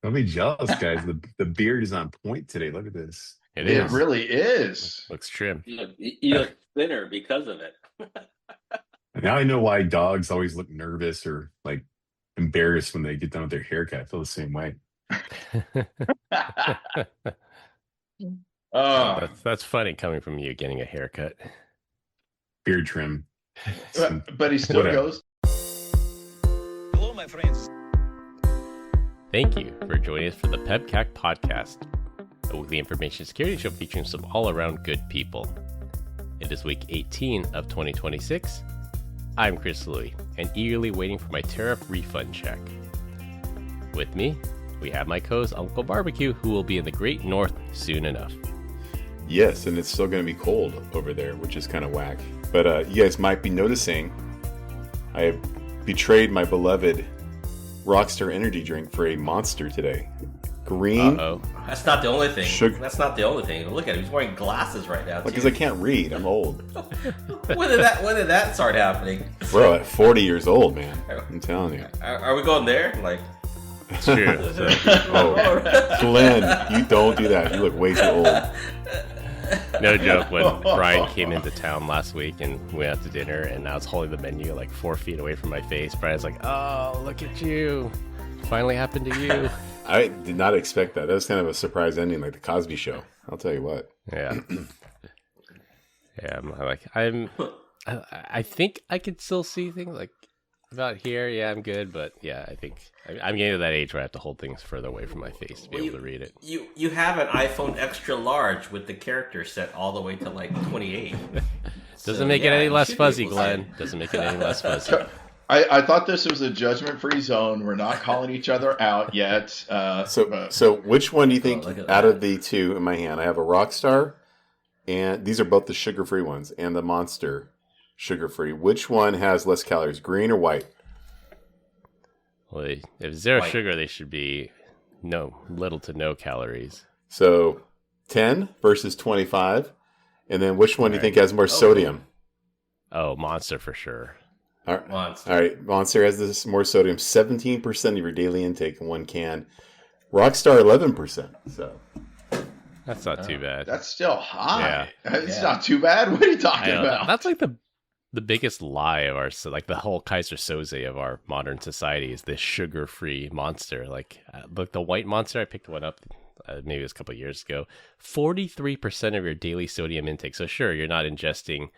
Don't be jealous, guys. The beard is on point today. Look at this. It really is. Looks trim. You look thinner because of it. Now I know why dogs always look nervous or like embarrassed when they get done with their haircut. I feel the same way. That's funny coming from you getting a haircut. Beard trim. But he still goes. Hello, my friends. Thank you for joining us for the PEBCAK Podcast, a weekly information security show featuring some all-around good people. It is week 18 of 2026. I'm Chris Louie, and eagerly waiting for my tariff refund check. With me, we have my co-host Uncle Barbecue, who will be in the Great North soon enough. Yes, and it's still going to be cold over there, which is kind of whack. But you guys might be noticing I have betrayed my beloved Rockstar energy drink for a Monster today. Green. Uh-oh. That's not the only thing. Sugar. That's not the only thing. Look at him. He's wearing glasses right now. Because I can't read. I'm old. When did that start happening? Bro, at 40 years old, man. I'm telling you. Are we going there? Like, It's true. Oh, Glenn, you don't do that. You look way too old. No joke, when Brian came into town last week and we went out to dinner and I was holding the menu like 4 feet away from my face, Brian's like, oh, look at you. Finally happened to you. I did not expect that. That was kind of a surprise ending, like the Cosby Show. I'll tell you what. Yeah. Yeah, I think I could still see things like about here. Yeah, I'm good, but yeah, I think I'm getting to that age where I have to hold things further away from my face to be able to read it. You have an iPhone extra large with the character set all the way to like 28. Doesn't make it any less fuzzy, Glenn. Doesn't make it any less fuzzy. I thought this was a judgment-free zone. We're not calling each other out yet. So which one do you think out of the two in my hand? I have a Rockstar, and these are both the sugar-free ones, and the Monster sugar-free. Which one has less calories, green or white? Well, if zero White. sugar, they should be little to no calories. So 10 versus 25. And then which one do you think has more sodium? Oh, Monster for sure. All right. Monster. All right. Monster has this more sodium, 17% of your daily intake in one can. Rockstar, 11%. So That's not too bad. That's still high. Yeah. It's not too bad. What are you talking about? That's like the biggest lie of our, like the whole Kaiser Soze of our modern society is this sugar-free Monster. Like the white Monster, I picked one up maybe it was a couple of years ago. 43% of your daily sodium intake. So sure, you're not ingesting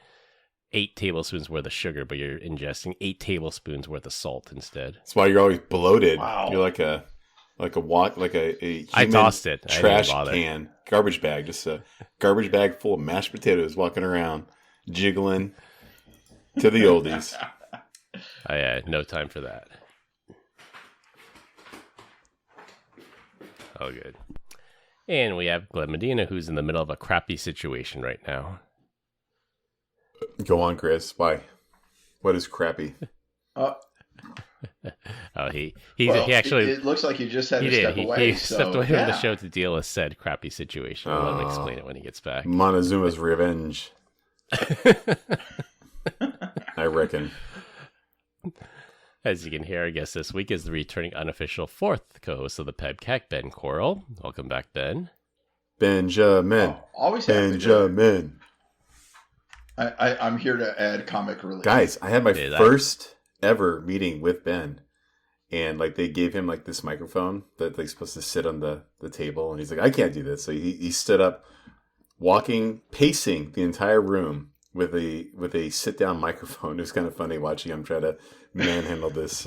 8 tablespoons worth of sugar, but you're ingesting 8 tablespoons worth of salt instead. that's why you're always bloated. Wow. You're like a human I tossed it. trash can, garbage bag, just a garbage bag full of mashed potatoes walking around, jiggling to the oldies. I had no time for that. Oh, good. And we have Glenn Medina, who's in the middle of a crappy situation right now. Go on, Chris. Why? What is crappy? Oh, he actually It looks like you just had he to did. step away. He stepped away from the show to deal with said crappy situation. I'll let him explain it when he gets back. Montezuma's revenge. I reckon. As you can hear, I guess this week is the returning unofficial 4th co-host of the PEBCAK, Ben Coral. Welcome back, Ben. Benjamin. Always happy to- Benjamin. I'm here to add comic relief. Guys, I had my Yeah, first ever meeting with Ben. And like they gave him like this microphone that like supposed to sit on the table. And he's like, I can't do this. So he stood up, pacing the entire room with a sit down microphone. It was kind of funny watching him try to manhandle this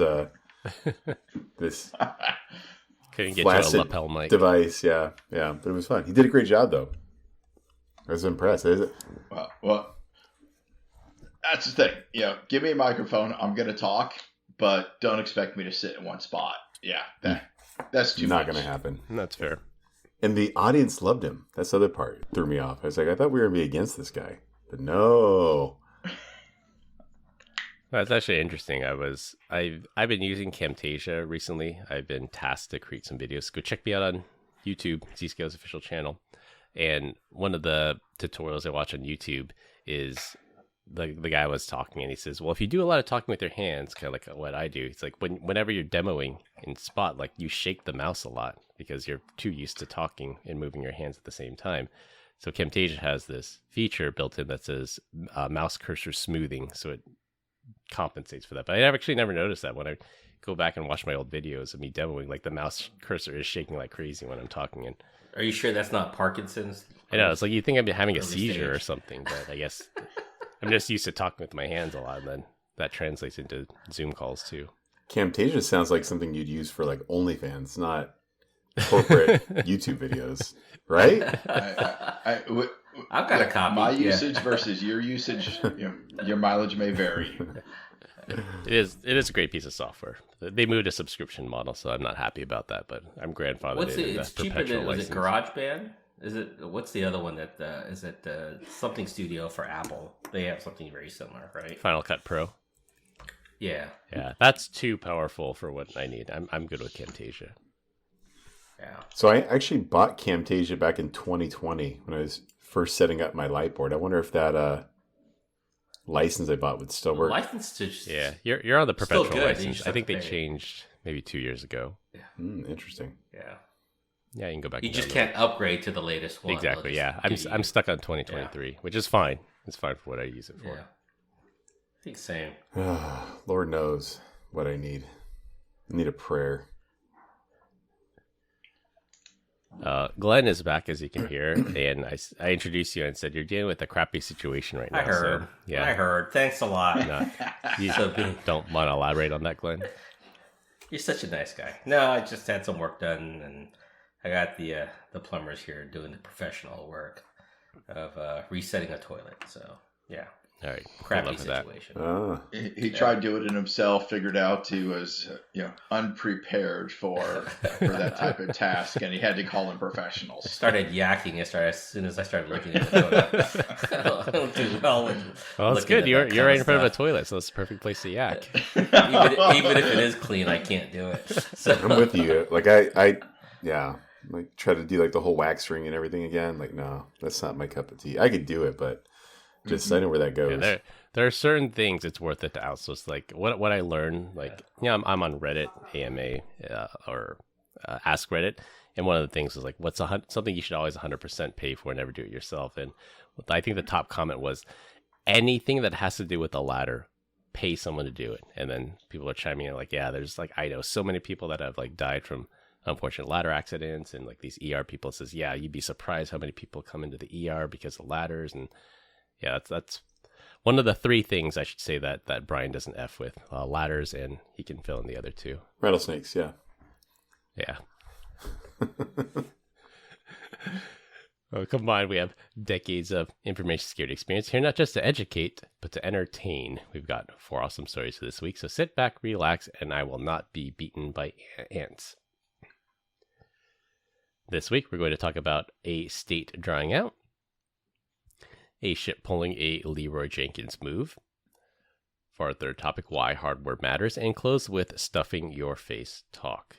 this Couldn't get you a flaccid lapel mic. device. Yeah. But it was fun. He did a great job though. I was impressed. Well, that's the thing. Give me a microphone. I'm going to talk, but don't expect me to sit in one spot. Yeah, that's too Not much. going to happen. That's fair. And the audience loved him. That's the other part threw me off. I was like, I thought we were going to be against this guy. But no. That's actually interesting. I've been using Camtasia recently. I've been tasked to create some videos. Go check me out on YouTube, Zscale's official channel. And one of the tutorials I watch on YouTube is the guy was talking, and he says, well, if you do a lot of talking with your hands, kind of like what I do, it's like whenever you're demoing in Spot, like you shake the mouse a lot because you're too used to talking and moving your hands at the same time. So Camtasia has this feature built in that says mouse cursor smoothing, so it compensates for that. But I actually never noticed that when I go back and watch my old videos of me demoing, like the mouse cursor is shaking like crazy when I'm talking. And Are you sure that's not Parkinson's? I know, it's like you think I'm having a Early seizure stage. or something, but I guess I'm just used to talking with my hands a lot, and then that translates into Zoom calls too. Camtasia sounds like something you'd use for like OnlyFans, not corporate YouTube videos, right? I've got a copy. My yeah. usage versus your usage, your mileage may vary. It is a great piece of software. They moved a subscription model, so I'm not happy about that, but I'm grandfathered What's in it? that It's cheaper perpetual than was license. it GarageBand? Is it? What's the other one that is it? Something Studio for Apple. They have something very similar, right? Final Cut Pro. Yeah. Yeah, that's too powerful for what I need. I'm good with Camtasia. Yeah. So I actually bought Camtasia back in 2020 when I was first setting up my Lightboard. I wonder if that license I bought would still work. License to just, Yeah, you're on the Still perpetual good, you license. just I have think to they pay. changed maybe 2 years ago. Interesting. Yeah. Yeah, you can go back. You and just download. can't upgrade to the latest one. Exactly. They'll Yeah, just give I'm you- stuck on 2023, which is fine. It's fine for what I use it for. Yeah. I think same. Lord knows what I need. I need a prayer. Glenn is back, as you can hear, and I introduced you and said you're dealing with a crappy situation right now. I heard. So, yeah. I heard. Thanks a lot. No, you So- don't want to elaborate on that, Glenn. You're such a nice guy. No, I just had some work done, and I got the plumbers here doing the professional work of resetting a toilet. So yeah, All right, good crappy luck with that. situation. He tried doing it himself, figured out he was unprepared for that type of task, and he had to call in professionals. Started yakking as soon as I started looking at the toilet. I don't do well with Well, it's looking good. at You're that right kind in front of a stuff. toilet, so it's the perfect place to yak. Even if it is clean, I can't do it. So I'm with you. Like I like try to do like the whole wax ring and everything again. Like, no, that's not my cup of tea. I could do it, but just I know where that goes. Yeah, there are certain things it's worth it to outsource. Like what I learned, like I'm on Reddit, AMA, or Ask Reddit, and one of the things was like, what's something you should always 100% pay for, never do it yourself. And I think the top comment was anything that has to do with the ladder, pay someone to do it. And then people are chiming in like, yeah, there's like I know so many people that have like died from unfortunate ladder accidents, and like these ER people says, yeah, you'd be surprised how many people come into the ER because of ladders. And yeah, that's one of the three things I should say that Brian doesn't F with, ladders, and he can fill in the other two. Rattlesnakes, yeah. Yeah. Combined, we have decades of information security experience here, not just to educate, but to entertain. We've got 4 awesome stories for this week, so sit back, relax, and I will not be beaten by ants. This week, we're going to talk about a state drying out, a ship pulling a Leroy Jenkins move, for our third topic, why hardware matters, and close with stuffing your face talk.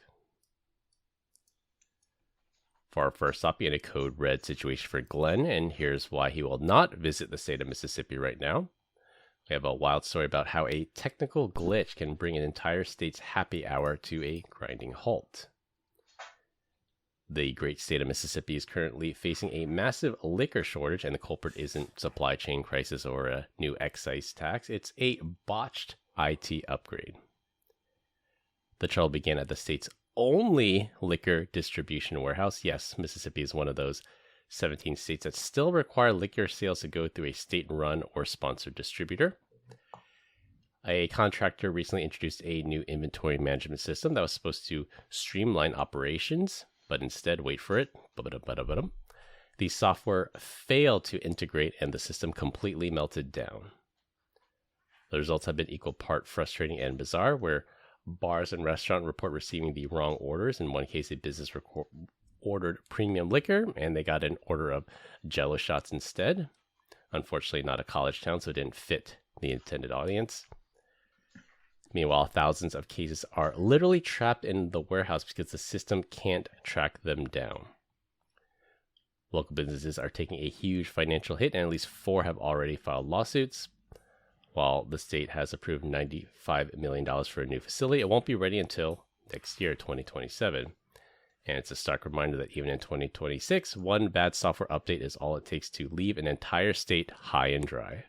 For our first topic, in a code red situation for Glenn, and here's why he will not visit the state of Mississippi right now. We have a wild story about how a technical glitch can bring an entire state's happy hour to a grinding halt. The great state of Mississippi is currently facing a massive liquor shortage, and the culprit isn't supply chain crisis or a new excise tax. It's a botched IT upgrade. The trouble began at the state's only liquor distribution warehouse. Yes, Mississippi is one of those 17 states that still require liquor sales to go through a state-run or sponsored distributor. A contractor recently introduced a new inventory management system that was supposed to streamline operations, but instead, wait for it, the software failed to integrate and the system completely melted down. The results have been equal part frustrating and bizarre, where bars and restaurants report receiving the wrong orders. In one case, a business ordered premium liquor, and they got an order of Jello shots instead. Unfortunately, not a college town, so it didn't fit the intended audience. Meanwhile, thousands of cases are literally trapped in the warehouse because the system can't track them down. Local businesses are taking a huge financial hit, and at least 4 have already filed lawsuits. while the state has approved $95 million for a new facility, it won't be ready until next year, 2027. And it's a stark reminder that even in 2026, one bad software update is all it takes to leave an entire state high and dry.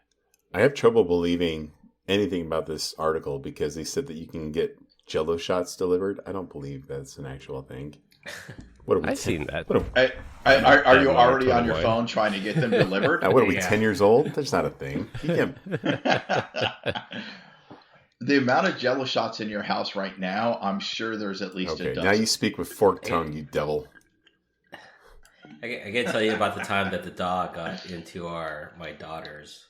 I have trouble believing anything about this article because they said that you can get Jello shots delivered. I don't believe that's an actual thing. What are we? I've seen that. Are you already on your phone trying to get them delivered? What are we? 10 years old? That's not a thing. You can... The amount of Jello shots in your house right now, I'm sure there's at least a dozen. Now you speak with forked tongue, you devil. I can tell you about the time that the dog got into my daughter's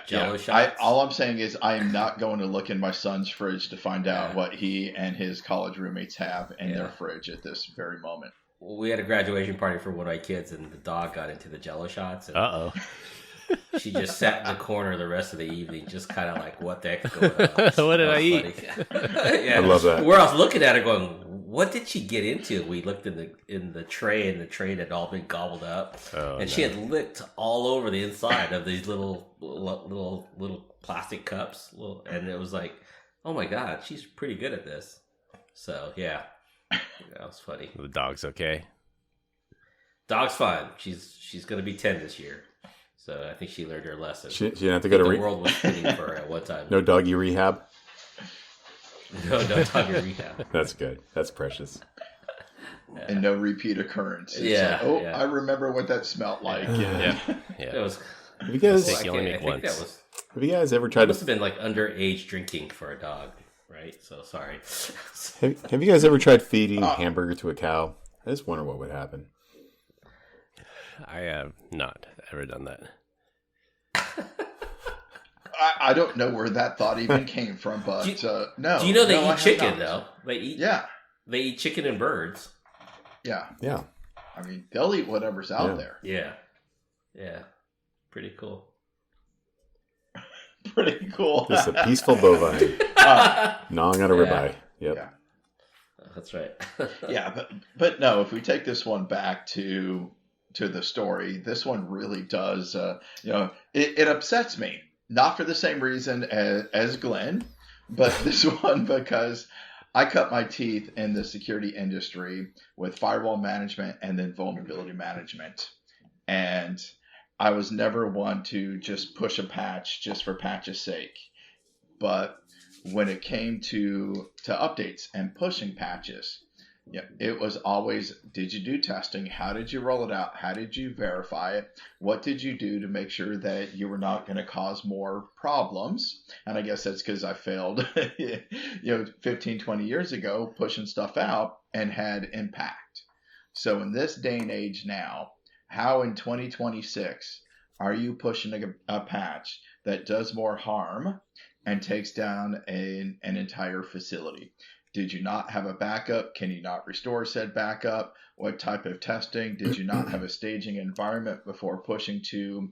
Jello shots. All I'm saying is I am not going to look in my son's fridge to find out what he and his college roommates have in their fridge at this very moment. We had a graduation party for one of my kids, and the dog got into the Jello shots. And she just sat in the corner the rest of the evening, just kind of like, what the heck is going on? What did I eat? I love that. Where I was looking at her going, what did she get into? We looked in the tray, and the tray had all been gobbled up. She had licked all over the inside of these little plastic cups. And it was like, oh my God, she's pretty good at this. So, yeah. That was funny. The dog's okay? Dog's fine. She's going to be 10 this year. So I think she learned her lesson. She didn't have to go to the world was spinning for her at one time. No doggy rehab? No doggy rehab. That's good. That's precious. And no repeat occurrence. It's I remember what that smelled like. Yeah. It was. Have you guys, you only make once. Have you guys ever tried to... Must have been like underage drinking for a dog, right? So sorry. Have you guys ever tried feeding hamburger to a cow? I just wonder what would happen. I have not ever done that. I don't know where that thought even came from, but no. Do you know they eat chicken though? They eat chicken and birds. Yeah. Yeah. I mean, they'll eat whatever's out there. Yeah. Yeah. Pretty cool. Pretty cool. Just a peaceful bovine. Gnawing on a ribeye. Yep. Yeah. That's right. Yeah, but no, if we take this one back to the story, this one really does, it upsets me. Not for the same reason as Glenn, but this one because I cut my teeth in the security industry with firewall management and then vulnerability management. And I was never one to just push a patch just for patch's sake. But when it came to updates and pushing patches, it was always, did you do testing? How did you roll it out? How did you verify it? What did you do to make sure that you were not going to cause more problems? And I guess that's because I failed 15, 20 years ago pushing stuff out and had impact. So in this day and age now, how in 2026 are you pushing a patch that does more harm and takes down an entire facility? Did you not have a backup? Can you not restore said backup? What type of testing? Did you not have a staging environment before pushing to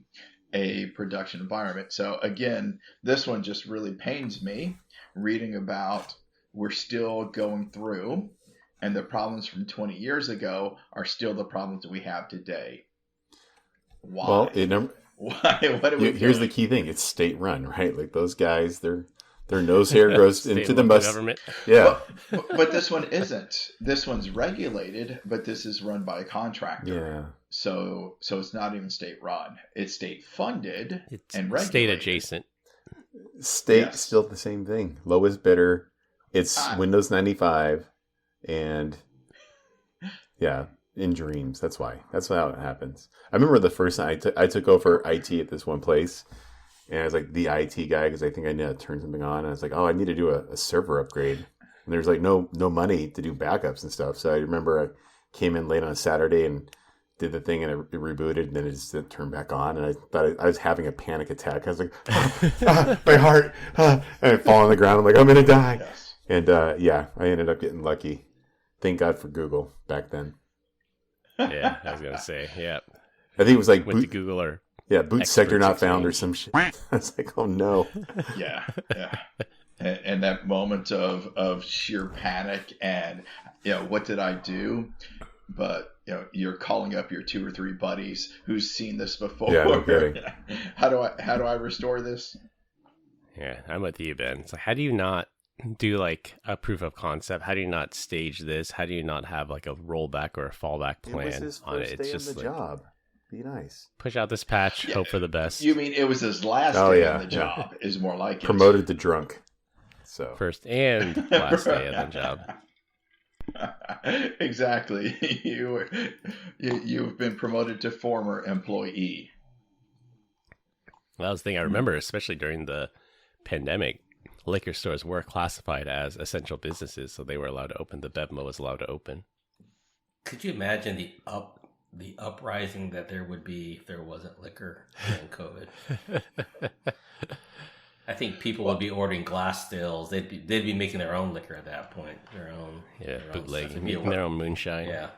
a production environment? So again, this one just really pains me reading about we're still going through and the problems from 20 years ago are still the problems that we have today. Why? Well, Why? What are we here's doing? the key thing. It's state run, right? Like those guys, their nose hair goes into the government. Yeah. But this one isn't. This one's regulated, but this is run by a contractor. Yeah. So it's not even state run. It's state funded It's and regulated. state adjacent. State still the same thing. Lowest bidder. It's Windows 95 and in dreams. That's why. That's how it happens. I remember the first time I took over IT at this one place. And I was like the IT guy because I think I need to turn something on. And I was like, I need to do a server upgrade. And there's like no money to do backups and stuff. So I remember I came in late on a Saturday and did the thing and it rebooted and then it just didn't turn back on. And I thought I was having a panic attack. I was like, my heart. And I fall on the ground. I'm like, I'm going to die. Yes. And I ended up getting lucky. Thank God for Google back then. Yeah, I was going to say, yeah. I think it was like Went to Google or... Yeah, boot sector not found or exchange. some shit. I was like, oh no. Yeah. And that moment of sheer panic and, what did I do? But, you're calling up your 2 or 3 buddies who's seen this before. Yeah, no kidding. How do I restore this? Yeah, I'm with you, Ben. It's like, how do you not do like a proof of concept? How do you not stage this? How do you not have like a rollback or a fallback plan It was his on it? first It's day on just the like, job. Be nice. push out this patch, Yeah. hope for the best. You mean it was his last Oh, day yeah, on the yeah. job is more like it. Promoted to drunk. So First and last day of the job. Exactly. You've been promoted to former employee. Well, that was the thing I remember, especially during the pandemic. Liquor stores were classified as essential businesses, so they were allowed to open. The BevMo was allowed to open. Could you imagine the uprising that there would be if there wasn't liquor during COVID? I think people would be ordering glass stills. They'd be making their own liquor at that point. Their own Bootleg, stuff. making their own moonshine. Yeah.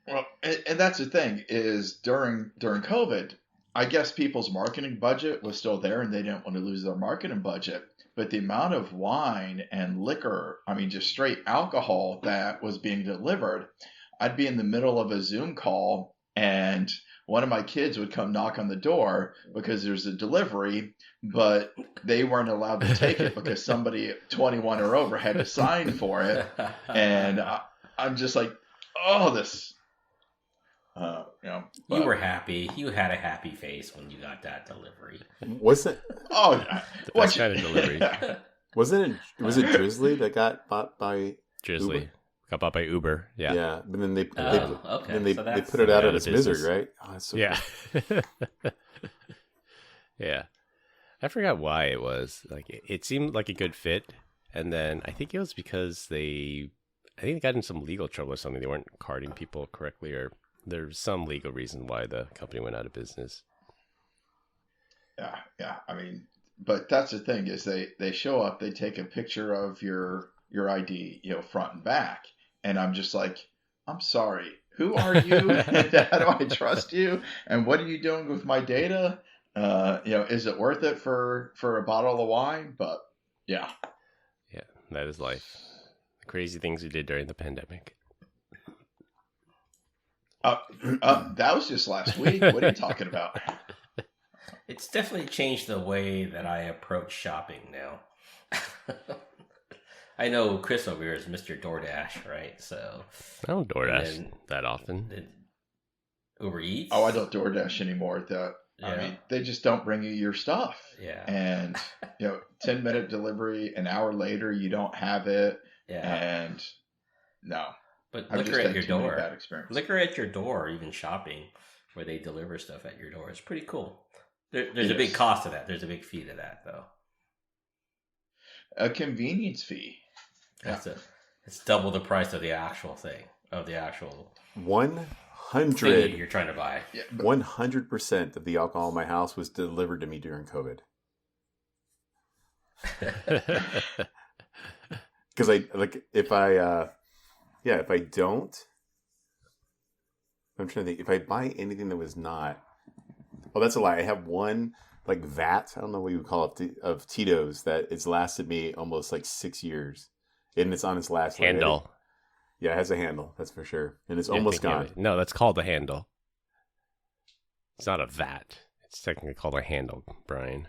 Well, and that's the thing is during COVID, I guess people's marketing budget was still there and they didn't want to lose their marketing budget. But the amount of wine and liquor, I mean, just straight alcohol that was being delivered, I'd be in the middle of a Zoom call and one of my kids would come knock on the door because there's a delivery, but they weren't allowed to take it because somebody 21 or over had to sign for it. And I'm just like, oh, this, You were happy. You had a happy face when you got that delivery. wasn't That's kind of delivery. was it Drizzly that got bought by Drizzly. Uber? Got bought by Uber. Yeah. Yeah, but then they okay. then they So that's- put it out out of of its misery, business. right? Oh, that's so Yeah. cool. Yeah. I forgot why it was. Like it seemed like a good fit. And then I think it was because they got in some legal trouble or something. They weren't carding people correctly, or there's some legal reason why the company went out of business. Yeah. I mean, but that's the thing is they show up, they take a picture of your ID, front and back. And I'm just like, I'm sorry. Who are you? And how do I trust you? And what are you doing with my data? Is it worth it for a bottle of wine? But yeah. Yeah, that is life. The crazy things we did during the pandemic. That was just last week. What are you talking about? It's definitely changed the way that I approach shopping now. I know Chris over here is Mr. DoorDash, right? So I don't DoorDash And that often. Uber Eats. Oh, I don't DoorDash anymore. I Yeah. mean, they just don't bring you your stuff. Yeah. And 10-minute delivery, an hour later you don't have it. Yeah. And no. But I've liquor just at had your too many door. bad experiences. Liquor at your door, even shopping, where they deliver stuff at your door, is pretty cool. There's a big Yes. cost to that. There's a big fee to that, though. A convenience fee. It's double the price of the actual thing, of the actual thing 100 you're trying to buy. Yeah, but 100% of the alcohol in my house was delivered to me during COVID. Because if I don't, I'm trying to think. If I buy anything that was not, that's a lie. I have one vat. I don't know what you would call it of Cheetos that it's lasted me almost 6 years, and it's on its last leg. Handle. Yeah, it has a handle. That's for sure, and it's You're almost thinking gone. of it. No, that's called a handle. It's not a vat. It's technically called a handle, Brian.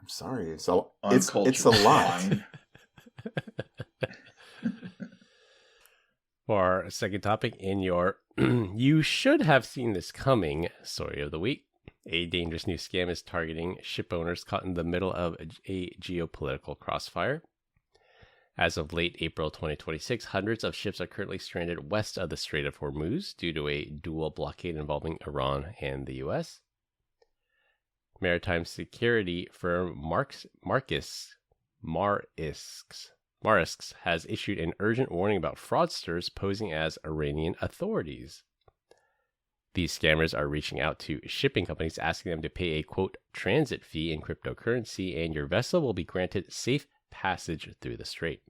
I'm sorry. It's a uncultured lot. swine. For our second topic in your you should have seen this coming story of the week. A dangerous new scam is targeting ship owners caught in the middle of a geopolitical crossfire. As of late April 2026, hundreds of ships are currently stranded west of the Strait of Hormuz due to a dual blockade involving Iran and the U.S. Maritime security firm Marisks has issued an urgent warning about fraudsters posing as Iranian authorities. These scammers are reaching out to shipping companies asking them to pay a, quote, transit fee in cryptocurrency, and your vessel will be granted safe passage through the strait.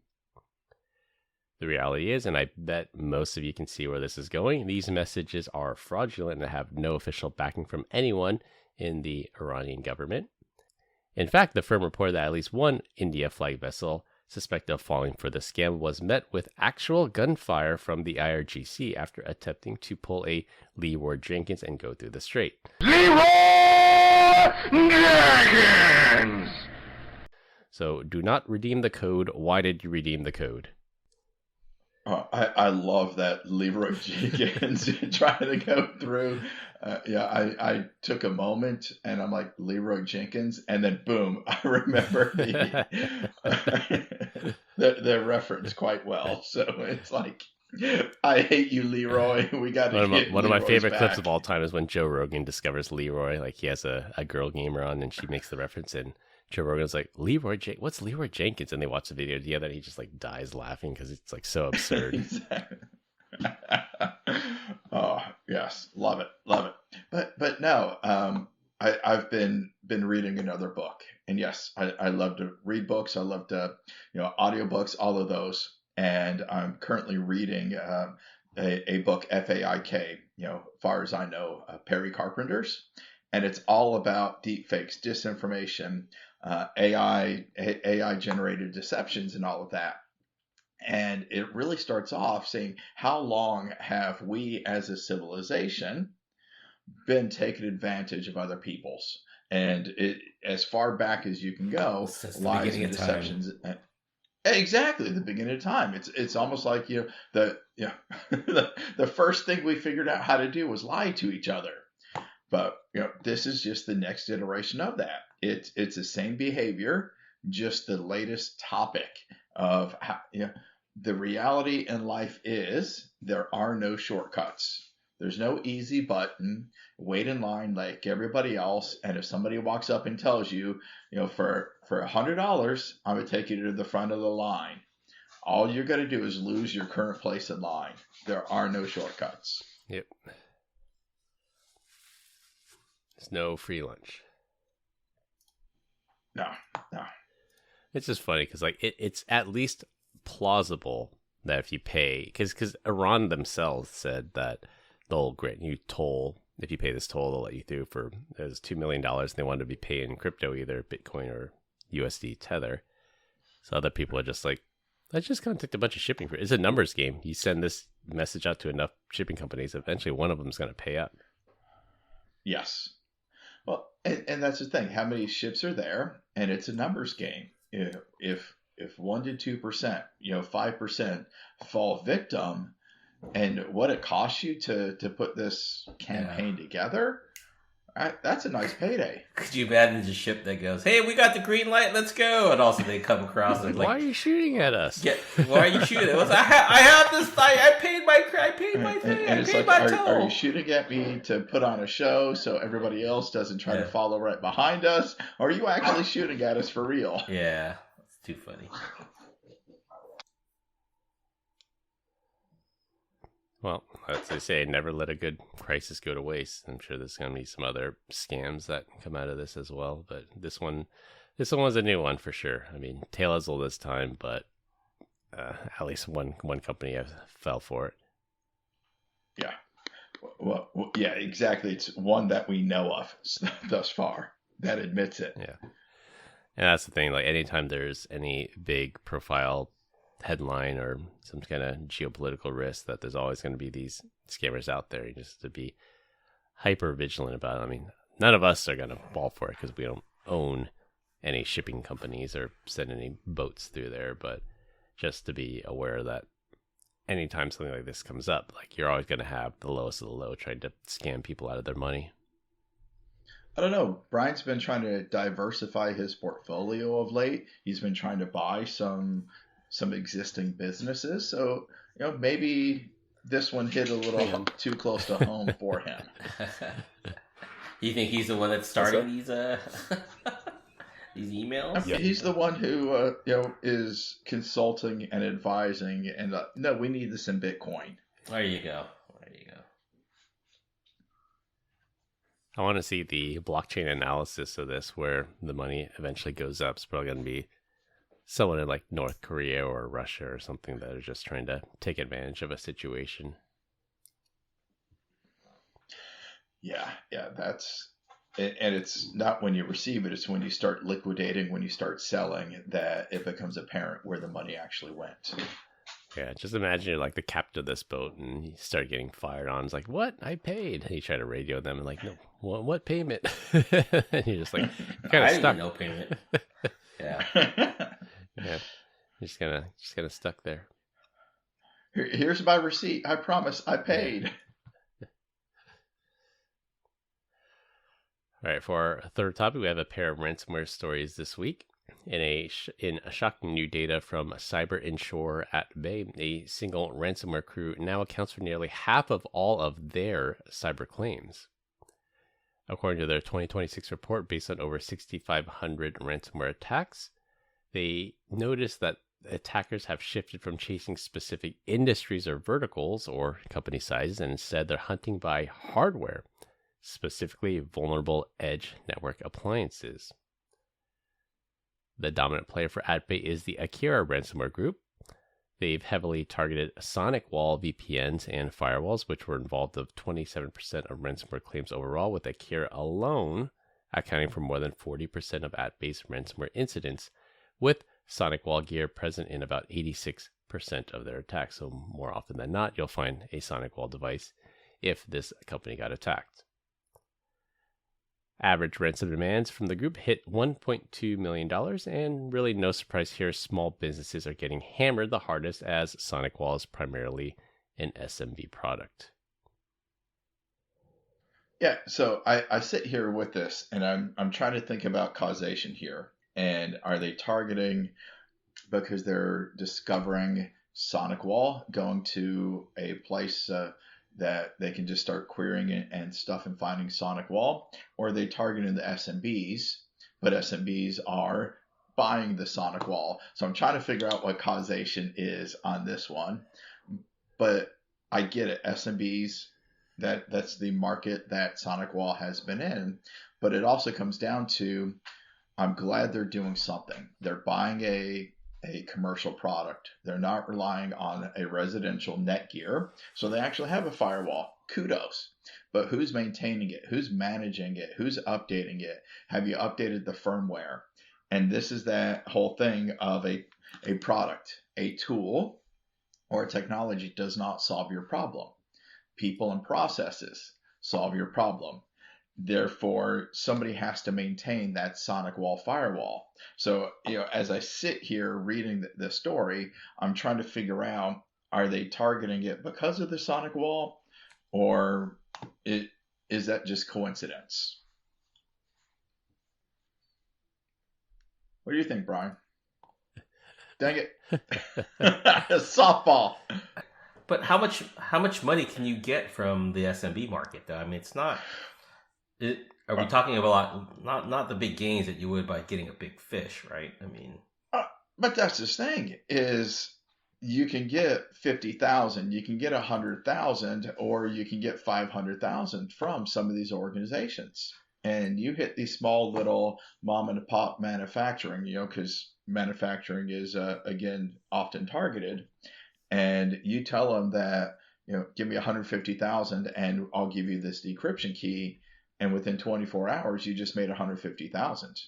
The reality is, and I bet most of you can see where this is going, these messages are fraudulent and have no official backing from anyone in the Iranian government. In fact, the firm reported that at least one India flag vessel suspected of falling for the scam was met with actual gunfire from the IRGC after attempting to pull a Lee Ward Jenkins and go through the strait. Leroy Dragons! So do not redeem the code. Why did you redeem the code? I love that Leroy Jenkins trying to go through. I took a moment and I'm like, Leroy Jenkins, and then boom, I remember the reference quite well. So it's like, I hate you, Leroy. We got to get one of my Leroy's favorite back. clips of all time is when Joe Rogan discovers Leroy. Like he has a girl gamer on, and she makes the reference, and Joe Rogan's like, what's Leroy Jenkins? And they watch the video together, and he just like dies laughing because it's like so absurd. Exactly. Oh yes, love it. But no, I've been reading another book, and yes, I love to read books. I love to audiobooks, all of those. And I'm currently reading a book, FAIK, far as I know, Perry Carpenter's, and it's all about deepfakes, disinformation, AI generated deceptions, and all of that. And it really starts off saying, how long have we as a civilization been taking advantage of other people's? And as far back as you can go, Since the lies beginning and of time. deceptions. Exactly, the beginning of time. It's almost like the first thing we figured out how to do was lie to each other. But this is just the next iteration of that. It's the same behavior, just the latest topic of how the reality in life is there are no shortcuts. There's no easy button. Wait in line like everybody else. And if somebody walks up and tells you, for $100, I'm going to take you to the front of the line, all you're going to do is lose your current place in line. There are no shortcuts. Yep. There's no free lunch. No. It's just funny because like it's at least plausible that if you pay, because Iran themselves said that they'll grant you toll. If you pay this toll, they'll let you through for as $2 million. And they wanted to be paying crypto, either Bitcoin or USD Tether. So other people are just like, I just contact a bunch of shipping. It's a numbers game. You send this message out to enough shipping companies, eventually one of them is going to pay up. Yes. Well, and that's the thing. How many ships are there? And it's a numbers game. If 1% to 2%, 5% fall victim, and what it costs you to put this campaign together, that's a nice payday. Could you imagine the ship that goes, "Hey, we got the green light, let's go," and also they come across and Why are you shooting at us? Why are you shooting at us? I have this. I paid my thing. And I it's paid like, my toll. are you shooting at me to put on a show so everybody else doesn't try to follow right behind us? Or are you actually shooting at us for real? Yeah, it's too funny. Well, as they say, never let a good crisis go to waste. I'm sure there's going to be some other scams that come out of this as well. But this one was a new one for sure. I mean, tale as old as time, but at least one company fell for it. Yeah. Well, yeah, exactly. It's one that we know of thus far that admits it. Yeah. And that's the thing. Like, anytime there's any big profile headline or some kind of geopolitical risk, that there's always going to be these scammers out there. You just have to be hyper vigilant about it. I mean, none of us are going to fall for it because we don't own any shipping companies or send any boats through there, but just to be aware that anytime something like this comes up, like, you're always going to have the lowest of the low trying to scam people out of their money. I don't know. Brian's been trying to diversify his portfolio of late. He's been trying to buy some existing businesses. So, maybe this one hit a little too close to home for him. You think he's the one that's starting these these emails? Yeah. He's the one who is consulting and advising, and no, we need this in Bitcoin. There you go. I want to see the blockchain analysis of this, where the money eventually goes up. It's probably going to be someone in like North Korea or Russia or something that are just trying to take advantage of a situation. Yeah, that's, and it's not when you receive it, it's when you start liquidating, when you start selling, that it becomes apparent where the money actually went. Yeah, just imagine you're like the captain of this boat and you start getting fired on. It's like, what? I paid. And you try to radio them and like, no, what payment? And you're just like, kind of I didn't stuck. get no payment. Yeah. Yeah, you're just kind of stuck there. Here's my receipt. I promise I paid. All right, for our third topic, we have a pair of ransomware stories this week. In a shocking new data from Cyber Insure at Bay, a single ransomware crew now accounts for nearly half of all of their cyber claims. According to their 2026 report, based on over 6,500 ransomware attacks, they noticed that attackers have shifted from chasing specific industries or verticals or company sizes, and instead they're hunting by hardware, specifically vulnerable edge network appliances. The dominant player for AtBay is the Akira ransomware group. They've heavily targeted SonicWall VPNs and firewalls, which were involved of 27% of ransomware claims overall, with Akira alone accounting for more than 40% of AtBay's ransomware incidents, with SonicWall gear present in about 86% of their attacks. So more often than not, you'll find a SonicWall device if this company got attacked. Average ransom demands from the group hit $1.2 million, and really no surprise here, small businesses are getting hammered the hardest as SonicWall is primarily an SMB product. Yeah, so I sit here with this, and I'm trying to think about causation here. And are they targeting because they're discovering SonicWall, going to a place that they can just start querying and stuff and finding SonicWall, or are they targeting the SMBs, but SMBs are buying the SonicWall? So I'm trying to figure out what causation is on this one, but I get it. SMBs, that's the market that SonicWall has been in, but it also comes down to, I'm glad they're doing something. They're buying a commercial product. They're not relying on a residential Netgear. So they actually have a firewall. Kudos. But who's maintaining it? Who's managing it? Who's updating it? Have you updated the firmware? And this is that whole thing of a product, a tool, or a technology does not solve your problem. People and processes solve your problem. Therefore, somebody has to maintain that SonicWall firewall. So, as I sit here reading the story, I'm trying to figure out, are they targeting it because of the SonicWall, or is that just coincidence? What do you think, Brian? Dang it. Softball. But how much money can you get from the SMB market, though? I mean, it's not... Are we talking about not the big gains that you would by getting a big fish, right? I mean, but that's the thing is, you can get 50,000, you can get 100,000, or you can get 500,000 from some of these organizations, and you hit these small little mom and pop manufacturing, because manufacturing is again often targeted, and you tell them that give me 150,000 and I'll give you this decryption key. And within 24 hours, you just made 150,000.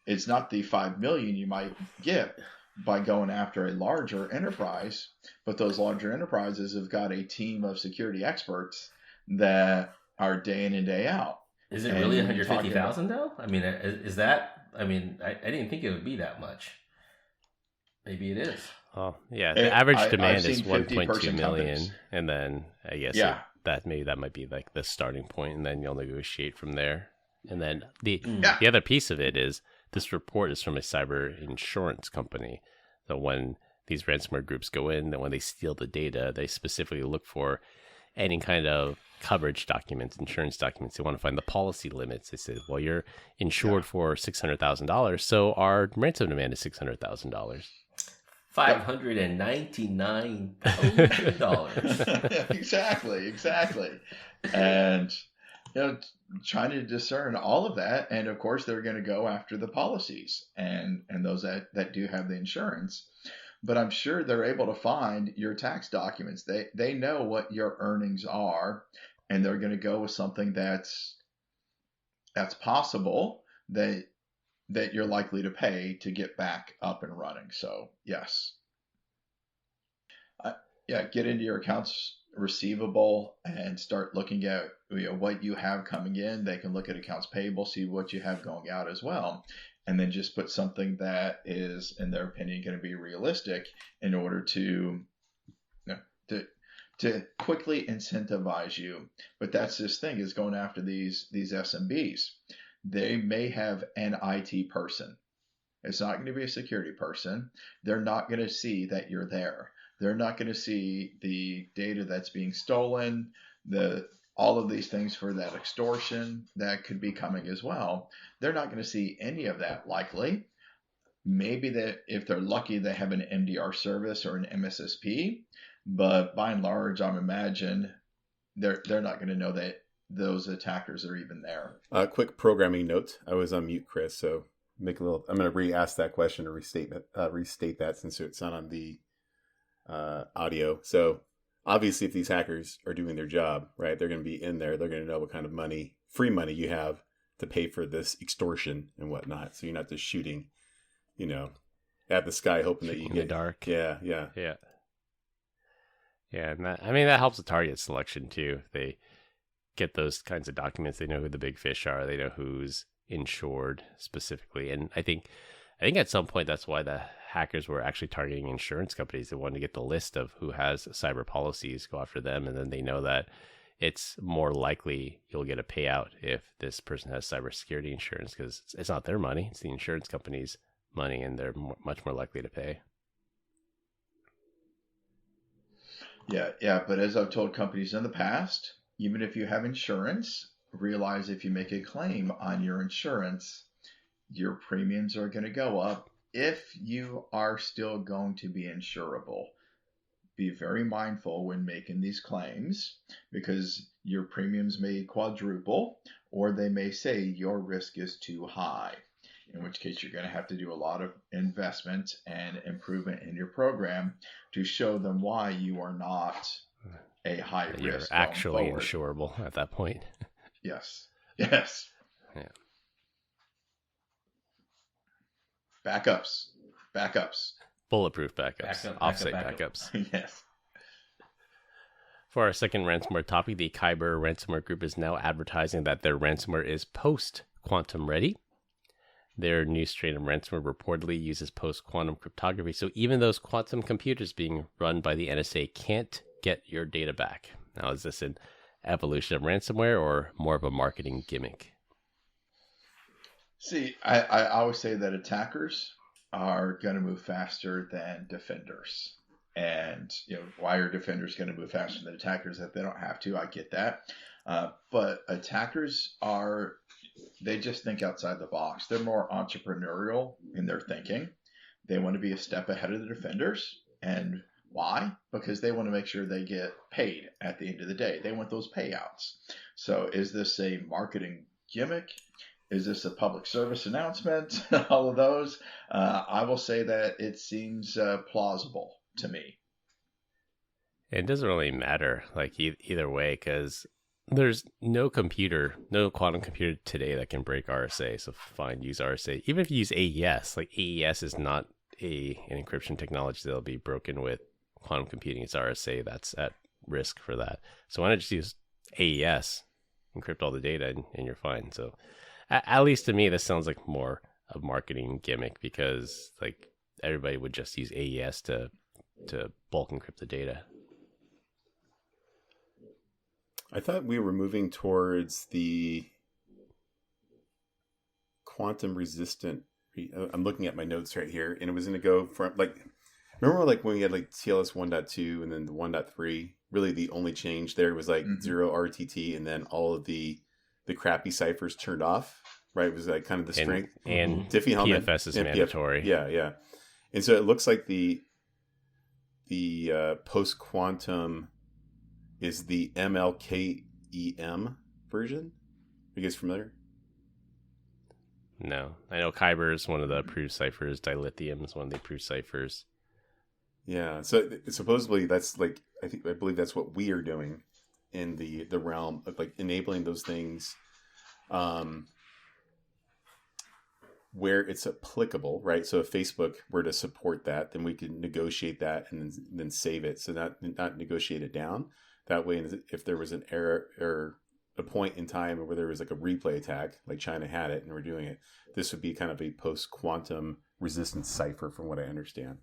It's not the 5 million you might get by going after a larger enterprise, but those larger enterprises have got a team of security experts that are day in and day out. Is it really 150,000 though? I mean, is that? I mean, I didn't think it would be that much. Maybe it is. Oh, yeah. The average demand is 1.2 million, companies. And then I guess that might be like the starting point, and then you'll negotiate from there. And then the other piece of it is this report is from a cyber insurance company. So when these ransomware groups go in, then when they steal the data, they specifically look for any kind of coverage documents, insurance documents. They want to find the policy limits. They say, well, you're insured for $600,000, so our ransom demand is $600,000. $599,000. Exactly. And trying to discern all of that, and of course they're going to go after the policies and those that do have the insurance. But I'm sure they're able to find your tax documents. They know what your earnings are, and they're going to go with something that's possible that you're likely to pay to get back up and running. So, yes. get into your accounts receivable and start looking at what you have coming in. They can look at accounts payable, see what you have going out as well, and then just put something that is, in their opinion, going to be realistic in order to to quickly incentivize you. But that's this thing, is going after these SMBs. They may have an IT person. It's not going to be a security person. They're not going to see that you're there. They're not going to see the data that's being stolen, all of these things for that extortion that could be coming as well. They're not going to see any of that likely. Maybe that if they're lucky, they have an MDR service or an MSSP, but by and large, I'm imagine they're not going to know that those attackers are even there. Quick programming note: I was on mute, Chris, so I'm going to re-ask that question or restate that since it's not on the audio. So obviously, if these hackers are doing their job, right, they're going to be in there. They're going to know what kind of free money you have to pay for this extortion and whatnot. So you're not just shooting, at the sky hoping that you get in the dark. Yeah. And that helps the target selection too. They get those kinds of documents. They know who the big fish are. They know who's insured specifically. And I think at some point that's why the hackers were actually targeting insurance companies. They wanted to get the list of who has cyber policies, go after them, and then they know that it's more likely you'll get a payout if this person has cybersecurity insurance, because it's not their money, it's the insurance company's money, and they're much more likely to pay. Yeah, but as I've told companies in the past, even if you have insurance, realize if you make a claim on your insurance, your premiums are going to go up if you are still going to be insurable. Be very mindful when making these claims, because your premiums may quadruple, or they may say your risk is too high, in which case you're going to have to do a lot of investment and improvement in your program to show them why you are not a high risk. You're actually insurable at that point. Yes. Yeah. Backups. Bulletproof backups. Offsite backups. Yes. For our second ransomware topic, the Kyber ransomware group is now advertising that their ransomware is post-quantum ready. Their new strain of ransomware reportedly uses post-quantum cryptography, so even those quantum computers being run by the NSA can't get your data back. Now, is this an evolution of ransomware or more of a marketing gimmick? See, I always say that attackers are going to move faster than defenders. And, why are defenders going to move faster than attackers? If they don't have to, I get that. But attackers they just think outside the box. They're more entrepreneurial in their thinking. They want to be a step ahead of the defenders. And why? Because they want to make sure they get paid at the end of the day. They want those payouts. So is this a marketing gimmick? Is this a public service announcement? All of those. I will say that it seems plausible to me. It doesn't really matter either way, because there's no quantum computer today that can break RSA. So fine, use RSA. Even if you use AES, AES is not an encryption technology that'll be broken with quantum computing. It's RSA that's at risk for that. So why not just use AES, encrypt all the data, and you're fine. So at least to me, this sounds like more a marketing gimmick, because everybody would just use AES to bulk encrypt the data. I thought we were moving towards the quantum resistant. I'm looking at my notes right here, and it was going to go from remember when we had TLS 1.2 and then the 1.3. Really, the only change there was zero RTT, and then all of the crappy ciphers turned off. Right, it was kind of the strength and Diffie Hellman. PFS is mandatory. Yeah, and so it looks like the post quantum is the MLKEM version. Are you guys familiar? No. I know Kyber is one of the approved ciphers. Dilithium is one of the approved ciphers. Yeah. So supposedly that's I believe that's what we are doing in the realm of enabling those things. where it's applicable, right? So if Facebook were to support that, then we can negotiate that and then save it. So not negotiate it down. That way, if there was an error or a point in time where there was like a replay attack, like China had it and we're doing it, this would be kind of a post-quantum resistance cipher from what I understand.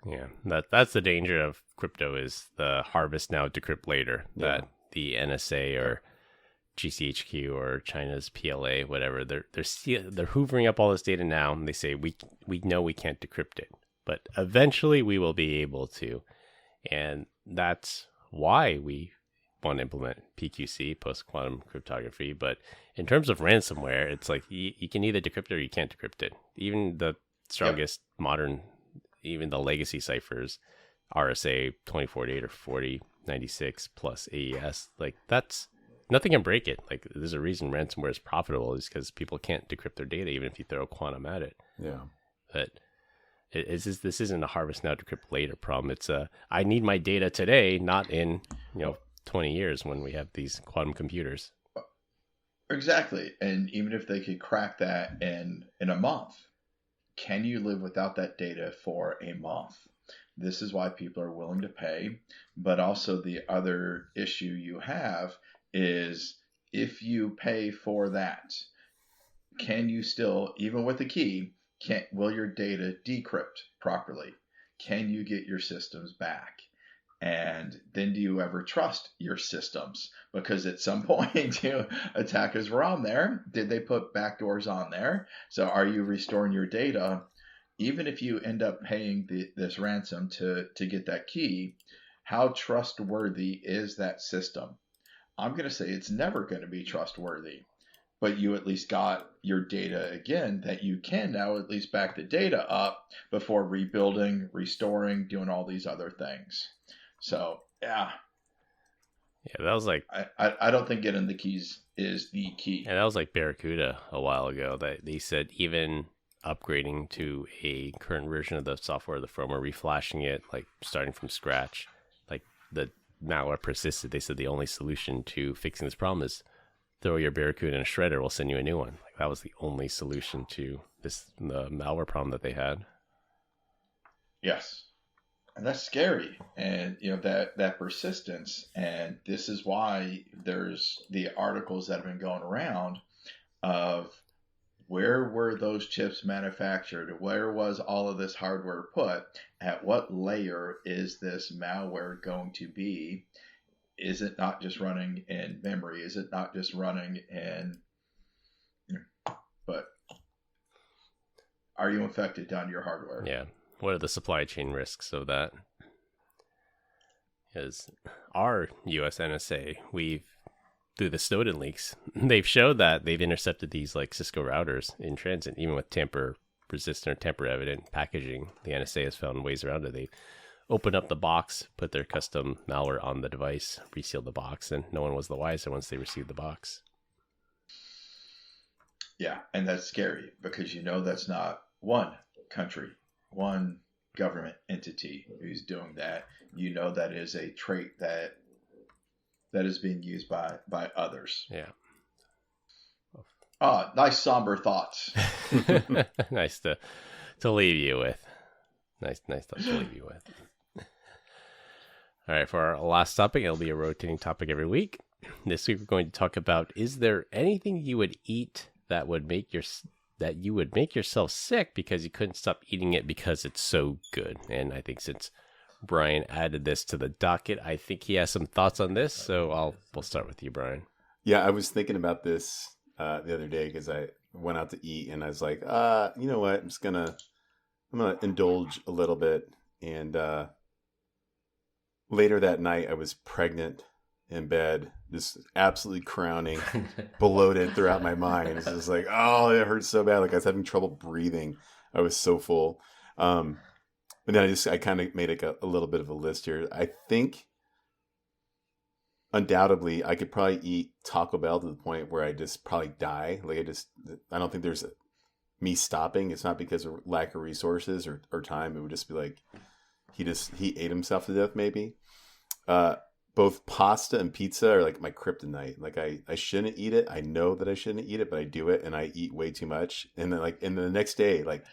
Yeah, that's the danger of crypto, is the harvest now, decrypt later. Yeah. That the NSA or GCHQ or China's PLA, whatever, they're hoovering up all this data now, and they say we know we can't decrypt it, but eventually we will be able to, and that's why we want to implement PQC, post quantum cryptography. But in terms of ransomware, it's like you can either decrypt it or you can't decrypt it. Even the strongest modern, even the legacy ciphers, RSA 2048 or 4096 plus AES, like that's nothing can break it. Like there's a reason ransomware is profitable, is because people can't decrypt their data even if you throw quantum at it. Yeah. But this isn't a harvest now, decrypt later problem. It's I need my data today, not in 20 years when we have these quantum computers. Exactly. And even if they could crack that in a month, can you live without that data for a month? This is why people are willing to pay. But also the other issue you have is, if you pay for that, can you still, even with the key, will your data decrypt properly? Can you get your systems back? And then do you ever trust your systems? Because at some point, attackers were on there. Did they put backdoors on there? So are you restoring your data? Even if you end up paying this ransom to get that key, how trustworthy is that system? I'm going to say it's never going to be trustworthy. But you at least got your data again, that you can now at least back the data up before rebuilding, restoring, doing all these other things. So, yeah, that was like, I don't think getting the keys is the key. And that was like Barracuda a while ago, that they said even upgrading to a current version of the software, the firmware, reflashing it, like starting from scratch, like the malware persisted. They said the only solution to fixing this problem is throw your Barracuda in a shredder, we'll send you a new one. Like that was the only solution to the malware problem that they had. Yes. And that's scary. And, that persistence. And this is why there's the articles that have been going around of where were those chips manufactured? Where was all of this hardware put? At what layer is this malware going to be? Is it not just running in memory? Is it not just running in, but are you infected down to your hardware? Yeah. What are the supply chain risks of that? Is our US NSA, through the Snowden leaks, they've showed that they've intercepted these like Cisco routers in transit, even with tamper resistant or tamper evident packaging. The NSA has found ways around it. They've opened up the box, put their custom malware on the device, resealed the box, and no one was the wiser once they received the box. Yeah, and that's scary because that's not one country, one government entity who's doing that. That is a trait that is being used by others. Yeah. Nice somber thoughts. Nice to leave you with. Nice thoughts to leave you with. All right, for our last topic, it'll be a rotating topic every week. This week we're going to talk about, is there anything you would eat that you would make yourself sick because you couldn't stop eating it because it's so good? And I think since Brian added this to the docket, I think he has some thoughts on this. So we'll start with you, Brian. Yeah, I was thinking about this the other day because I went out to eat and I was like, you know what? I'm gonna indulge a little bit. And later that night, I was pregnant in bed, just absolutely crowning, bloated throughout my mind. It was just like, oh, it hurts so bad. Like I was having trouble breathing. I was so full. But then I kind of made a little bit of a list here. I think undoubtedly I could probably eat Taco Bell to the point where I just probably die. Like I don't think there's me stopping. It's not because of lack of resources or time. It would just be like he ate himself to death maybe. But both pasta and pizza are like my kryptonite. Like I shouldn't eat it. I know that I shouldn't eat it, but I do it, and I eat way too much. And then the next day, like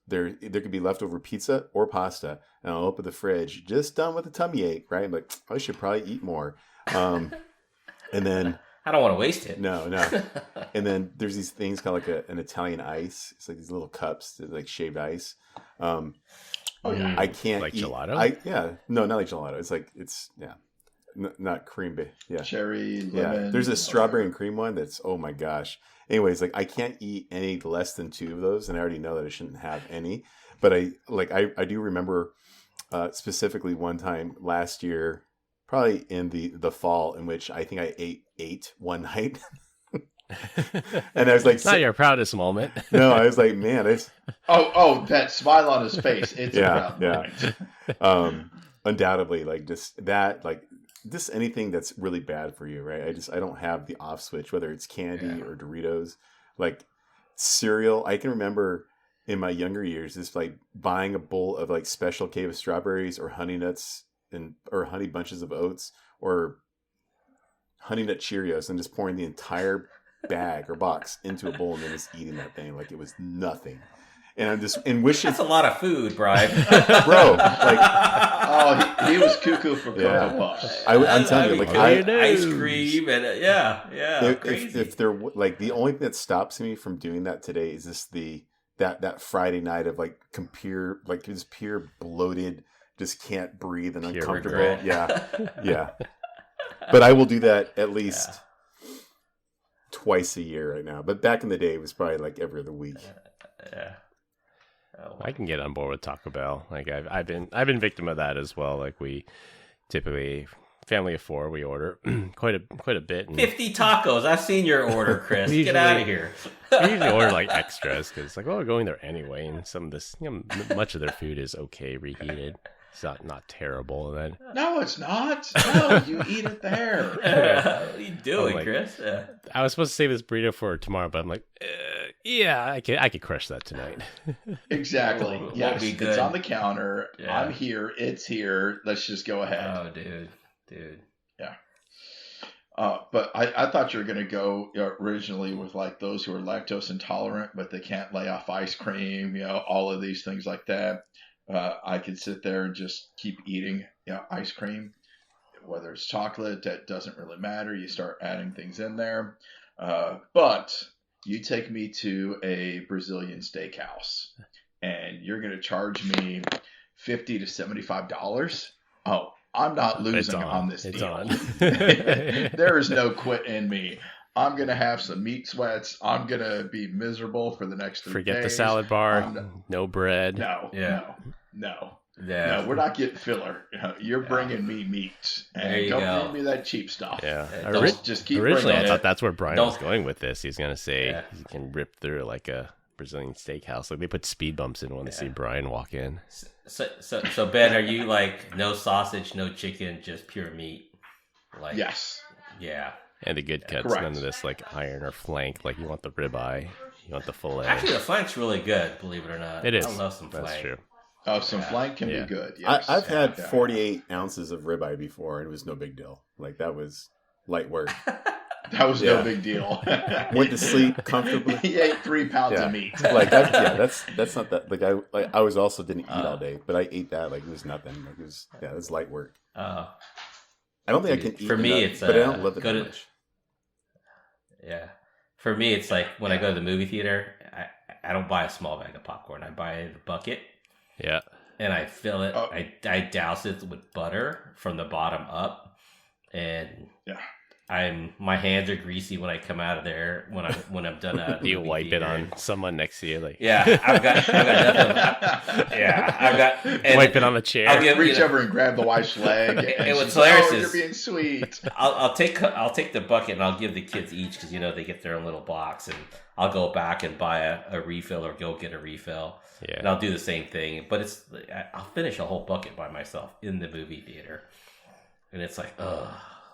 there could be leftover pizza or pasta, and I'll open the fridge, just done with a tummy ache, right? I'm like, I should probably eat more. And then I don't want to waste it. No. And then there's these things called like an Italian ice. It's like these little cups, like shaved ice. I can't like eat gelato. No, not like gelato. It's not cream, but cherry, lemon. Yeah, there's a strawberry and cream one that's, oh my gosh. Anyways, like I can't eat any less than 2 of those, and I already know that I shouldn't have any. But I do remember specifically one time last year, probably in the fall, in which I think I ate 8 one night. And I was like, it's not your proudest moment. No, I was like, man, it's that smile on his face. It's a proud moment. Undoubtedly, like just that, like just anything that's really bad for you, right? I don't have the off switch, whether it's candy or Doritos, like cereal. I can remember in my younger years, just like buying a bowl of like Special K of strawberries or honey nuts or honey bunches of oats or honey nut Cheerios, and just pouring the entire bag or box into a bowl and then just eating that thing like it was nothing. And I'm just that's a lot of food, Brian. Bro, like he was cuckoo for Cocoa Puffs. I'm telling you, like ice cream and if they're like the only thing that stops me from doing that today is just that Friday night of like just pure bloated, just can't breathe and pure uncomfortable. regret. Yeah. But I will do that at least twice a year right now. But back in the day, it was probably like every other week. Yeah. Oh, I can get on board with Taco Bell. Like I've been victim of that as well. Like we typically, family of 4, we order quite a bit. And 50 tacos. I've seen your order, Chris. Get out of here. We usually order like extras because like, we're going there anyway, and some of this, much of their food is okay reheated. It's not terrible. And then no, it's not. No, you eat it there. What are you doing, like, Chris? I was supposed to save this burrito for tomorrow, but I'm like, I could crush that tonight. Exactly. Won't Yes, be good. it's on the counter. Yeah. I'm here. It's here. Let's just go ahead. Oh, dude. Yeah. But I thought you were going to go originally with like those who are lactose intolerant, but they can't lay off ice cream, all of these things like that. I could sit there and just keep eating ice cream, whether it's chocolate, that doesn't really matter. You start adding things in there. But you take me to a Brazilian steakhouse and you're going to charge me $50 to $75. Oh, I'm not losing on this it's deal. on. There is no quit in me. I'm going to have some meat sweats. I'm going to be miserable for the next 3 days. Forget the salad bar. No bread. No, we're Yeah. not getting filler. You're bringing me meat. There And you don't go. bring me that cheap stuff. Yeah. Just keep Originally, I bringing thought it. that's where Brian Don't- was going with this. He's going to say Yeah. you can rip through like a Brazilian steakhouse. Like they put speed bumps in when they see Brian walk in. So Ben, are you like no sausage, no chicken, just pure meat? Like Yes. Yeah. And the good cuts, Correct. none of this like iron or flank. Like you want the ribeye, you want the fillet. Actually, the flank's really good, believe it or not. It is. I love some flank. That's true. Oh, some flank can Yeah. be good. Yes. I've had Yeah. 48 ounces of ribeye before, and it was no big deal. Like that was light work. That was Yeah. no big deal. Went to sleep comfortably. He ate 3 pounds Yeah. of meat. Like that's not that. Like I was also didn't eat all day, but I ate that like it was nothing. Like it was light work. I don't think I can eat For me, enough, it's, but I don't love it go that to- much. Yeah. For me, it's like when I go to the movie theater, I don't buy a small bag of popcorn. I buy the bucket Yeah. and I fill it. Oh. I douse it with butter from the bottom up, and Yeah. my hands are greasy when I come out of there when I'm done. Do you wipe it on someone next to you? Like Yeah, I've got nothing. Yeah, I've got and wipe it on the chair. I'll give, Reach over and grab the wife's leg. And And what's she's like, hilarious "Oh, is- you're being sweet. I'll take the bucket and I'll give the kids each because they get their own little box, and I'll go back and buy a refill or go get a refill. Yeah. And I'll do the same thing, but I'll finish a whole bucket by myself in the movie theater, and it's like, ugh.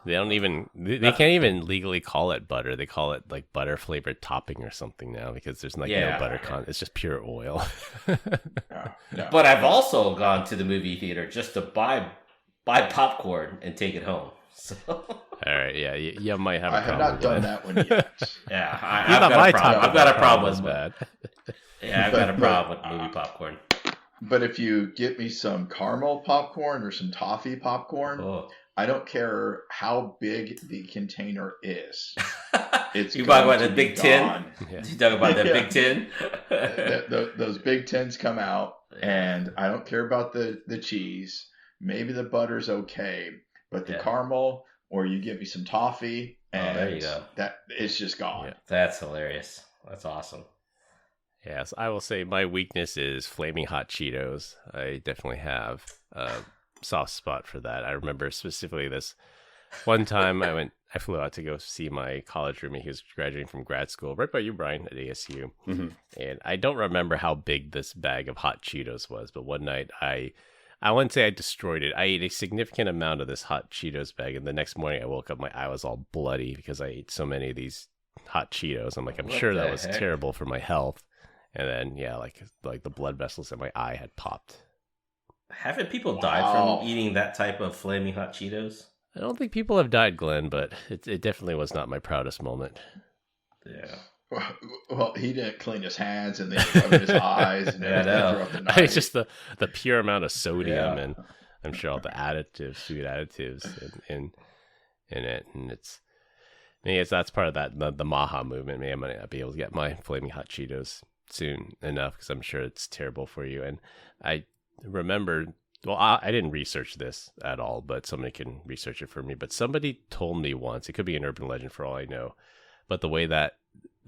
They don't even. They can't even legally call it butter. They call it like butter flavored topping or something now because there's like no butter content. It's just pure oil. No. But I've also gone to the movie theater just to buy buy popcorn and take it home. So All right, yeah, you might have a I have problem not done with that one yet. yeah, You thought my top I've got a problem was with bad. Yeah, I've got a problem with movie popcorn. But if you get me some caramel popcorn or some toffee popcorn, Oh. I don't care how big the container is. It's You talking about going the to big be tin? gone. Yeah. You talking about that Yeah. big tin? Those big tins come out, and I don't care about the cheese. Maybe the butter's okay, but the Yeah. caramel, or you give me some toffee, and there you go. that it's just gone. Yeah. That's hilarious. That's awesome. Yes, I will say my weakness is flaming hot Cheetos. I definitely have a soft spot for that. I remember specifically this one time I flew out to go see my college roommate. He was graduating from grad school right by you, Brian, at ASU. Mm-hmm. And I don't remember how big this bag of hot Cheetos was, but one night I wouldn't say I destroyed it. I ate a significant amount of this hot Cheetos bag, and the next morning I woke up, my eye was all bloody because I ate so many of these hot Cheetos. I'm like, I'm What sure that the was heck? terrible for my health. And then, yeah, like the blood vessels in my eye had popped. Haven't people died Wow. from eating that type of flaming hot Cheetos? I don't think people have died, Glenn, but it definitely was not my proudest moment. Yeah. Well, he didn't clean his hands and then he rubbed his eyes and Yeah, I everything know. throughout the night. It's just the pure amount of sodium Yeah. and I'm sure all the additives, food additives in it. And that's part of that, the Maha movement. Maybe I might not be able to get my flaming hot Cheetos soon enough because I'm sure it's terrible for you. And I remember, well, I didn't research this at all, but somebody can research it for me. But somebody told me once, it could be an urban legend for all I know, but the way that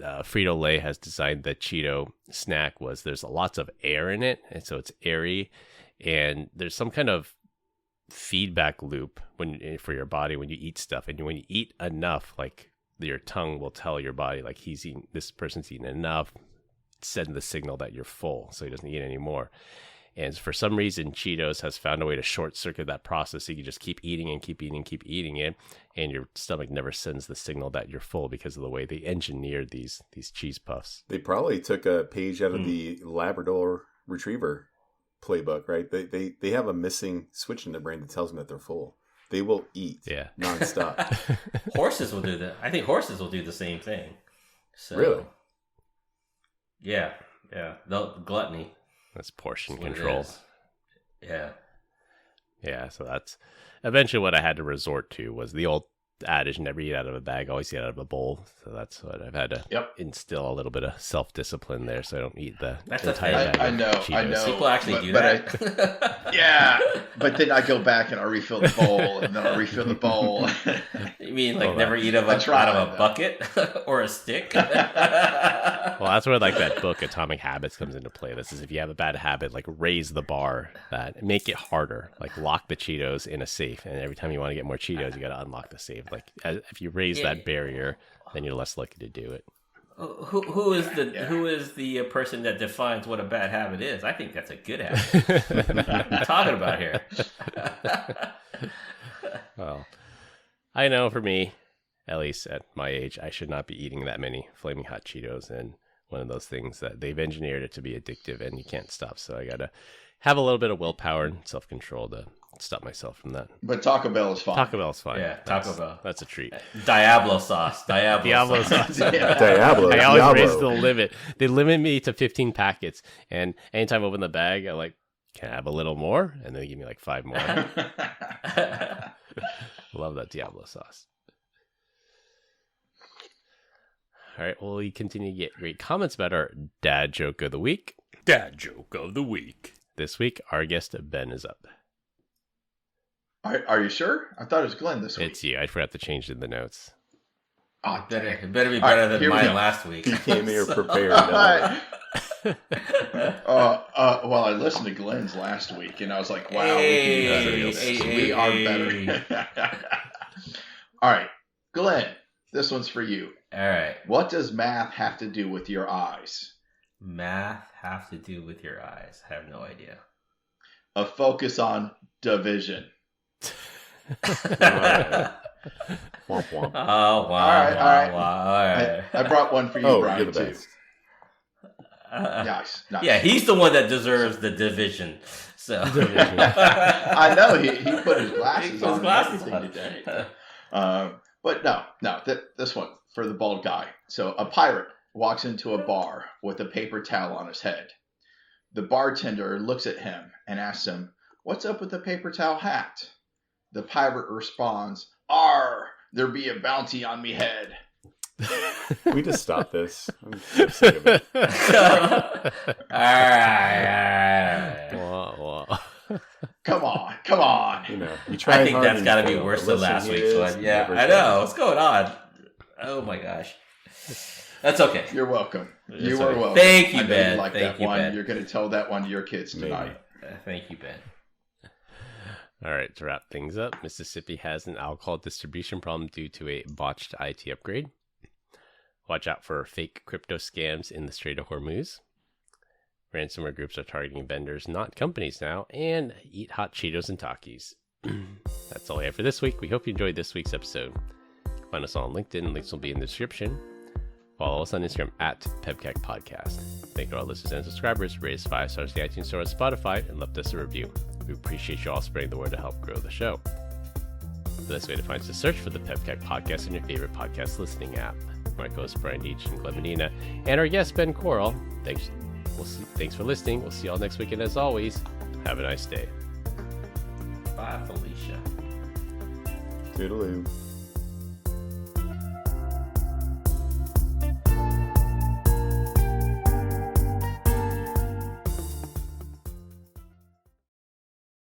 Frito-Lay has designed the Cheeto snack was there's lots of air in it, and so it's airy, and there's some kind of feedback loop for your body when you eat stuff, and when you eat enough, like your tongue will tell your body like this person's eaten enough, send the signal that you're full, so he doesn't eat anymore. And for some reason, Cheetos has found a way to short circuit that process. So you can just keep eating and keep eating it, and your stomach never sends the signal that you're full because of the way they engineered these cheese puffs. They probably took a page out of the Labrador Retriever playbook, right? They have a missing switch in their brain that tells them that they're full. They will eat nonstop. Horses will do that. I think horses will do the same thing. So, Really? Yeah. Gluttony. That's portion That's what it control. is. Yeah. Yeah, so that's eventually what I had to resort to was the old adage, never eat out of a bag, always eat out of a bowl. So that's what I've had to instill a little bit of self-discipline there so I don't eat the That's entire okay. bag I of know. Cheetos. People actually do that. Yeah, but then I go back and I refill the bowl, and then I refill the bowl. You mean like Hold never on. eat I tried out of a that. bucket or a stick? Well, that's where like that book Atomic Habits comes into play. This is if you have a bad habit, like raise the bar, that make it harder. Like lock the Cheetos in a safe, and every time you want to get more Cheetos, you got to unlock the safe. Like if you raise that barrier, then you're less likely to do it. Who is the person that defines what a bad habit is? I think that's a good habit. What are you talking about here? Well, I know for me, at least at my age, I should not be eating that many flaming hot Cheetos, and one of those things that they've engineered it to be addictive and you can't stop. So I got to have a little bit of willpower and self-control to stop myself from that. But Taco Bell is fine. Taco Bell's fine. Yeah, Taco Bell. That's a treat. Diablo sauce. Diablo sauce. Diablo. I always raise Diablo. the limit. They limit me to 15 packets, and anytime I open the bag, I'm like, can I have a little more? And they give me like 5 more. Love that Diablo sauce. All right, well, we continue to get great comments about our dad joke of the week. Dad joke of the week. This week, our guest Ben is up. Are you sure? I thought it was Glenn this week. It's you. I forgot to change it in the notes. Oh, It better be All better right, than here we mine go. last week. He came here So- prepared. Well, I listened to Glenn's last week, and I was like, wow, we can do this. We are better. All right, Glenn, this one's for you. All right. What does math have to do with your eyes? Math have to do with your eyes. I have no idea. A focus on division. Womp womp. Oh, wow. All right. All right. I brought one for you, Oh, Brian, you're the too. best. Nice. Yeah, he's the one that deserves the division. So I know he put his glasses He put his on and glasses everything on. today. But no, this one for the bald guy. So a pirate walks into a bar with a paper towel on his head. The bartender looks at him and asks him, "What's up with the paper towel hat?" The pirate responds, "Arr, there be a bounty on me head." Can we just stop this? I'm so sick of it. all right. Wah. Come on. You know, you try I think hard that's and got to be fail. worse But than last listen, week's here one. is Yeah, never I know. fails. What's going on? Oh my gosh. That's okay. You're welcome. You That's are okay. welcome. Thank you, I know Ben. You like Thank that you, one. Ben. You're going to tell that one to your kids tonight. Thank you, Ben. All right, to wrap things up, Mississippi has an alcohol distribution problem due to a botched IT upgrade. Watch out for fake crypto scams in the Strait of Hormuz. Ransomware groups are targeting vendors, not companies now, and eat hot Cheetos and Takis. That's all I have for this week. We hope you enjoyed this week's episode. Find us on LinkedIn. Links will be in the description. Follow us on Instagram at PEBCAK Podcast. Thank you to our listeners and subscribers. Rate us 5 stars in the iTunes Store and Spotify and left us a review. We appreciate you all spreading the word to help grow the show. The best way to find us is to search for the PEBCAK Podcast in your favorite podcast listening app. My co-host Brian Deitch and Glenn Medina, and our guest Ben Coral. Thanks for listening. We'll see you all next week, and as always, have a nice day. Bye, Felicia. Toodaloo.